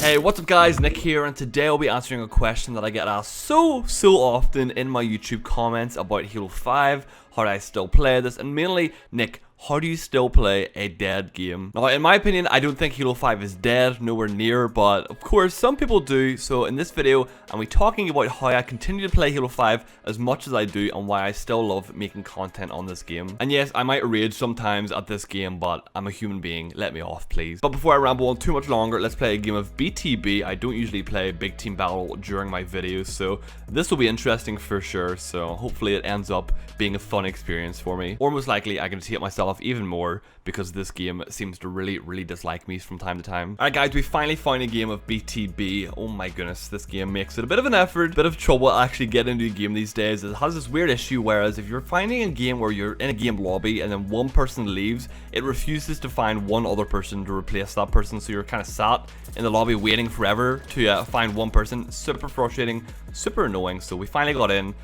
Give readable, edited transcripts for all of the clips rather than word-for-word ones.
Hey, what's up guys, Nick here, and today I'll be answering a question that I get asked so often in my YouTube comments about Halo 5, how do I still play this, and mainly, Nick, how do you still play a dead game? Now, in my opinion, I don't think Halo 5 is dead, nowhere near, but of course, some people do. So in this video, I'm be talking about how I continue to play Halo 5 as much as I do and why I still love making content on this game. And yes, I might rage sometimes at this game, but I'm a human being, let me off please. But before I ramble on too much longer, let's play a game of BTB. I don't usually play big team battle during my videos, so this will be interesting for sure. So hopefully it ends up being a fun experience for me. Or most likely I can just hate myself even more because this game seems to really dislike me from time to time. Alright guys, we finally found a game of BTB. Oh my goodness, this game makes it a bit of an effort, bit of trouble actually getting into a game these days. It has this weird issue, whereas if you're finding a game where you're in a game lobby and then one person leaves, it refuses to find one other person to replace that person, so you're kind of sat in the lobby waiting forever to find one person. Super frustrating, super annoying. So we finally got in.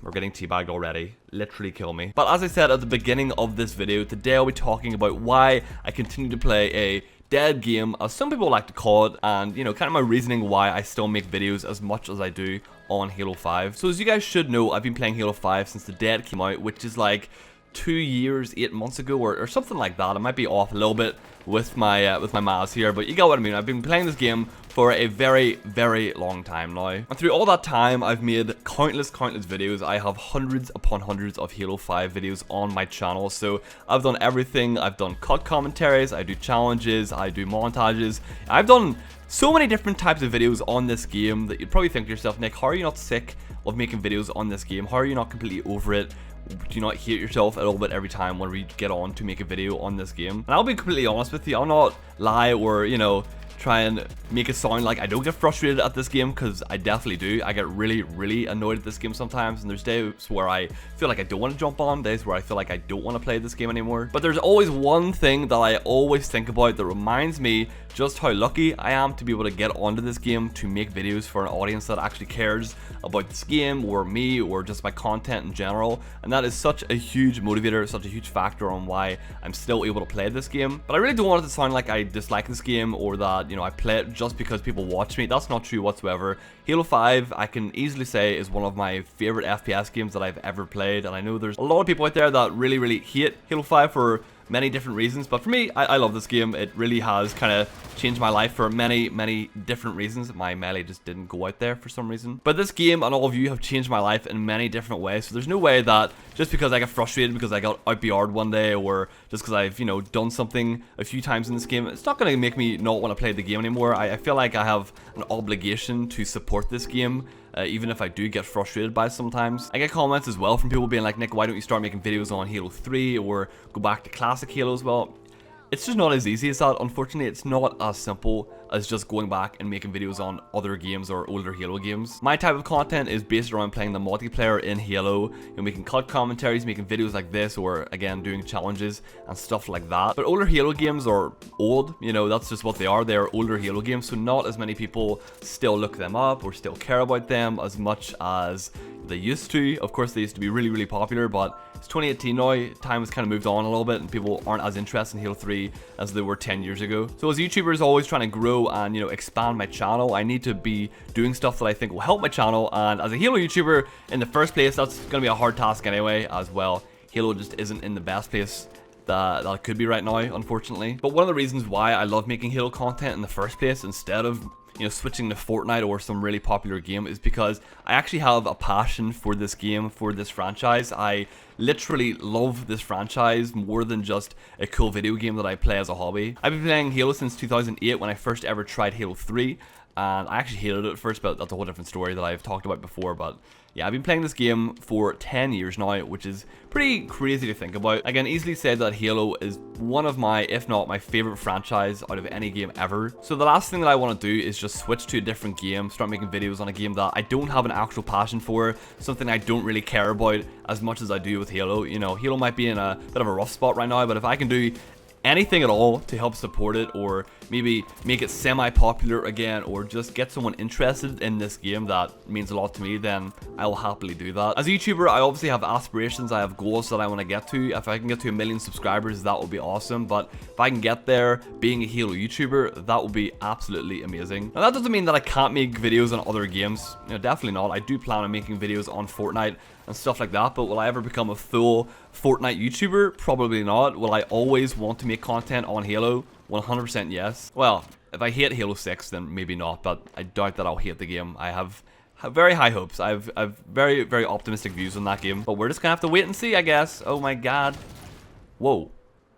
We're getting teabagged already. Literally kill me. But as I said at the beginning of this video, today I'll be talking about why I continue to play a dead game, as some people like to call it, and you know, kind of my reasoning why I still make videos as much as I do on Halo 5. So as you guys should know, I've been playing Halo 5 since the dead came out, which is like 2 years, 8 months ago, or something like that. I might be off a little bit with my maths here, but you get what I mean. I've been playing this game for a very long time now, and through all that time I've made countless videos. I have hundreds upon hundreds of Halo 5 videos on my channel, so I've done everything. I've done cut commentaries, I do challenges, I do montages. I've done so many different types of videos on this game that you'd probably think to yourself, Nick, how are you not sick of making videos on this game? How are you not completely over it? Do you not hate yourself a little bit every time when we get on to make a video on this game? And I'll be completely honest with you, I'll not lie or, you know, try and make it sound like I don't get frustrated at this game, because I definitely do. I get really annoyed at this game sometimes, and there's days where I feel like I don't want to jump on, days where I feel like I don't want to play this game anymore. But there's always one thing that I always think about that reminds me just how lucky I am to be able to get onto this game to make videos for an audience that actually cares about this game or me or just my content in general. And that is such a huge motivator, such a huge factor on why I'm still able to play this game. But I really don't want it to sound like I dislike this game or that, you know, I play it just because people watch me. That's not true whatsoever. Halo 5, I can easily say, is one of my favorite FPS games that I've ever played, and I know there's a lot of people out there that really hate Halo 5 for many different reasons, but for me, I love this game. It really has kind of changed my life for many different reasons. My melee just didn't go out there for some reason, but this game and all of you have changed my life in many different ways. So there's no way that just because I get frustrated because I got out BR'd one day, or just because I've, you know, done something a few times in this game, it's not going to make me not want to play the game anymore. I feel like I have an obligation to support this game, even if I do get frustrated by it sometimes. I get comments as well from people being like, Nick, why don't you start making videos on Halo 3 or go back to classic Halo as well? It's just not as easy as that. Unfortunately, it's not as simple as just going back and making videos on other games or older Halo games. My type of content is based around playing the multiplayer in Halo, you know, making cut commentaries, making videos like this, or again doing challenges and stuff like that. But older Halo games are old, you know, that's just what they are. They're older Halo games, so not as many people still look them up or still care about them as much as they used to. Of course, they used to be really popular, but it's 2018 now. Time has kind of moved on a little bit, and people aren't as interested in Halo 3 as they were 10 years ago. So as YouTubers always trying to grow and, you know, expand my channel, I need to be doing stuff that I think will help my channel. And as a Halo YouTuber in the first place, that's going to be a hard task anyway as well. Halo just isn't in the best place that it could be right now, unfortunately. But one of the reasons why I love making Halo content in the first place instead of, you know, switching to Fortnite or some really popular game is because I actually have a passion for this game, for this franchise. I literally love this franchise more than just a cool video game that I play as a hobby. I've been playing Halo since 2008 when I first ever tried Halo 3, and I actually hated it at first, but that's a whole different story that I've talked about before. But yeah, I've been playing this game for 10 years now, which is pretty crazy to think about. I can easily say that Halo is one of my, if not my favorite franchise out of any game ever. So the last thing that I want to do is just switch to a different game, start making videos on a game that I don't have an actual passion for, something I don't really care about as much as I do with Halo. You know, Halo might be in a bit of a rough spot right now, but if I can do anything at all to help support it, or maybe make it semi-popular again, or just get someone interested in this game that means a lot to me, then I will happily do that. As a YouTuber, I obviously have aspirations, I have goals that I want to get to. If I can get to 1 million subscribers, that would be awesome, but if I can get there being a Halo YouTuber, that would be absolutely amazing. Now that doesn't mean that I can't make videos on other games, definitely not. I do plan on making videos on Fortnite and stuff like that, but will I ever become a full Fortnite YouTuber? Probably not. Will I always want to make content on Halo? 100% yes. Well, if I hate Halo 6, then maybe not, but I doubt that I'll hate the game. I have very high hopes. I have very, very optimistic views on that game, but we're just gonna have to wait and see, I guess. Oh my god. Whoa.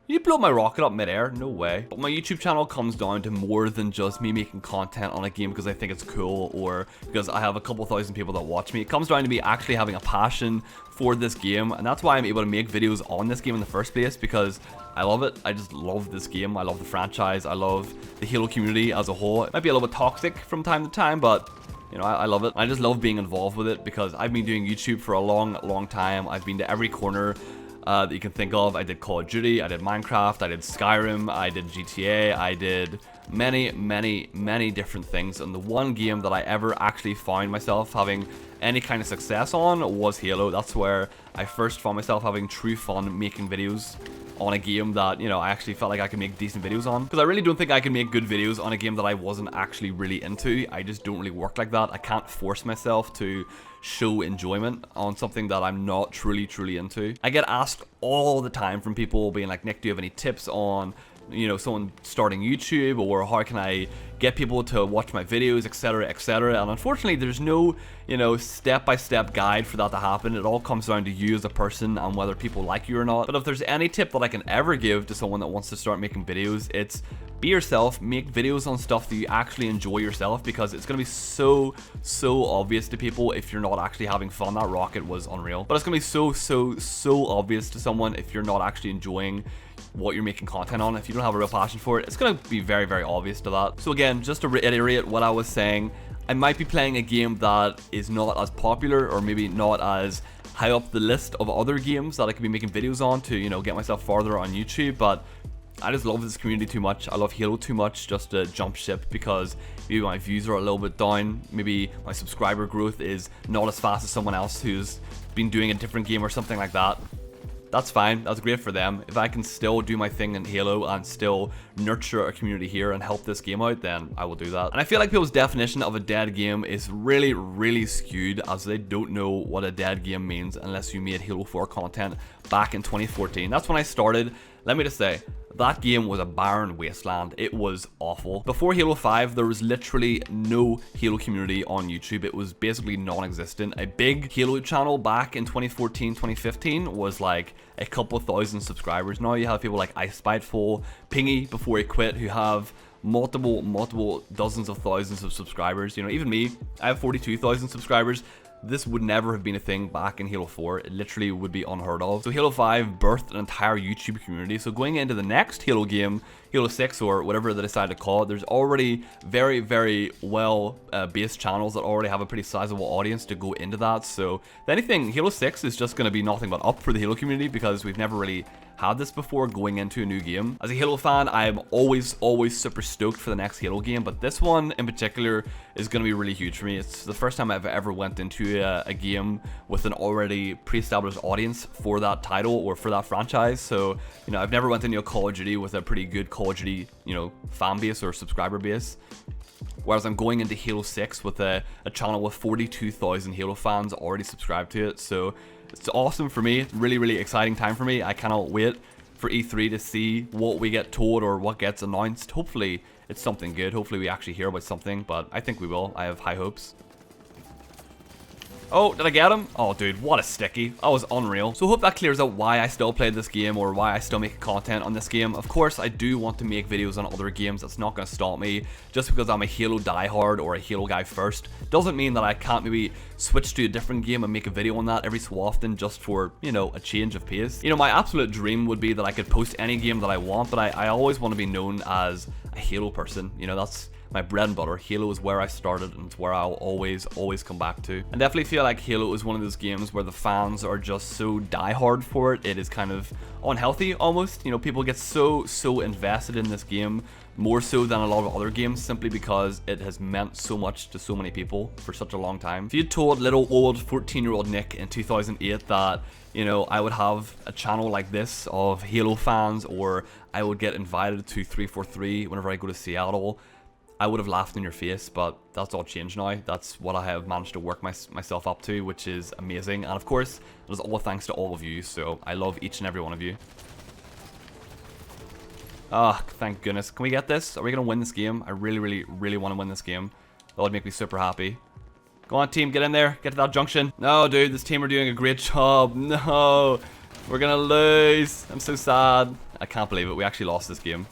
You blow my rocket up midair? No way. But my YouTube channel comes down to more than just me making content on a game because I think it's cool, or because I have a couple thousand people that watch me. It comes down to me actually having a passion for this game, and that's why I'm able to make videos on this game in the first place, because I love it. I just love this game. I love the franchise. I love the Halo community as a whole. It might be a little bit toxic from time to time, but I love it. I just love being involved with it because I've been doing YouTube for a long time. I've been to every corner that you can think of. I did Call of Duty, I did Minecraft, I did Skyrim, I did GTA, I did many different things, and the one game that I ever actually found myself having any kind of success on was Halo. That's where I first found myself having true fun making videos on a game that, I actually felt like I could make decent videos on. Because I really don't think I can make good videos on a game that I wasn't actually really into. I just don't really work like that. I can't force myself to show enjoyment on something that I'm not truly into. I get asked all the time from people being like, Nick, do you have any tips on someone starting YouTube, or how can I get people to watch my videos, etc, etc. And unfortunately there's no step-by-step guide for that to happen. It all comes down to you as a person and whether people like you or not. But if there's any tip that I can ever give to someone that wants to start making videos, it's be yourself, make videos on stuff that you actually enjoy yourself, because it's gonna be so obvious to people if you're not actually having fun. That rocket was unreal, but it's gonna be so obvious to someone if you're not actually enjoying what you're making content on. If you don't have a real passion for it, it's gonna be very obvious to that. So again, just to reiterate what I was saying, I might be playing a game that is not as popular, or maybe not as high up the list of other games that I could be making videos on to, get myself farther on YouTube, but I just love this community too much. I love Halo too much just to jump ship, because maybe my views are a little bit down, maybe my subscriber growth is not as fast as someone else who's been doing a different game or something like that. That's fine, that's great for them. If I can still do my thing in Halo and still nurture a community here and help this game out, then I will do that. And I feel like people's definition of a dead game is really skewed, as they don't know what a dead game means unless you made Halo 4 content back in 2014. That's when I started. Let me just say, that game was a barren wasteland. It was awful. Before Halo 5, there was literally no Halo community on YouTube. It was basically non-existent. A big Halo channel back in 2014, 2015 was like a couple thousand subscribers. Now you have people like iSpiteful, Pingy before he quit, who have multiple dozens of thousands of subscribers. Even me, I have 42,000 subscribers. This would never have been a thing back in Halo 4. It literally would be unheard of. So Halo 5 birthed an entire YouTube community. So going into the next Halo game, Halo 6 or whatever they decide to call it, there's already very well based channels that already have a pretty sizable audience to go into that. So if anything, Halo 6 is just going to be nothing but up for the Halo community, because we've never really had this before going into a new game. As a Halo fan, I'm always super stoked for the next Halo game, but this one in particular is going to be really huge for me. It's the first time I've ever went into a game with an already pre-established audience for that title or for that franchise. So, I've never went into a Call of Duty with a pretty good Call of Duty, fan base or subscriber base. Whereas I'm going into Halo 6 with a channel with 42,000 Halo fans already subscribed to it. So it's awesome for me. Really exciting time for me. I cannot wait for E3 to see what we get told or what gets announced. Hopefully it's something good. Hopefully we actually hear about something, but I think we will. I have high hopes. Oh, did I get him? Oh, dude, what a sticky. That was unreal. So hope that clears up why I still play this game, or why I still make content on this game. Of course, I do want to make videos on other games. That's not going to stop me. Just because I'm a Halo diehard or a Halo guy first doesn't mean that I can't maybe switch to a different game and make a video on that every so often, just for, a change of pace. My absolute dream would be that I could post any game that I want, but I always want to be known as a Halo person. That's my bread and butter. Halo is where I started, and it's where I'll always come back to. I definitely feel like Halo is one of those games where the fans are just so diehard for it. It is kind of unhealthy almost. You know, people get so invested in this game, more so than a lot of other games, simply because it has meant so much to so many people for such a long time. If you told little old 14-year-old Nick in 2008 that, you know, I would have a channel like this of Halo fans, or I would get invited to 343 whenever I go to Seattle, I would have laughed in your face. But that's all changed now. That's what I have managed to work myself up to, which is amazing. And of course, it is all thanks to all of you, so I love each and every one of you. Ah, thank goodness. Can we get this? Are we going to win this game? I really want to win this game. That would make me super happy. Go on, team, get in there. Get to that junction. No, dude, this team are doing a great job. No, we're going to lose. I'm so sad. I can't believe it. We actually lost this game.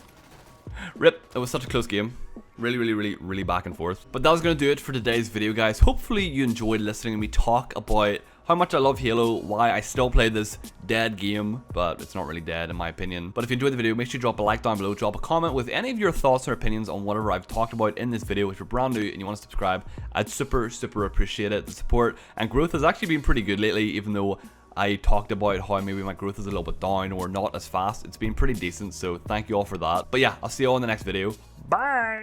Rip. It was such a close game. Really back and forth. But that was going to do it for today's video, guys. Hopefully you enjoyed listening to me talk about how much I love Halo, why I still play this dead game, but it's not really dead in my opinion. But if you enjoyed the video, make sure you drop a like down below, drop a comment with any of your thoughts or opinions on whatever I've talked about in this video. If you're brand new and you want to subscribe, I'd super appreciate it. The support and growth has actually been pretty good lately, even though I talked about how maybe my growth is a little bit down or not as fast. It's been pretty decent, so thank you all for that. But yeah, I'll see you all in the next video. Bye!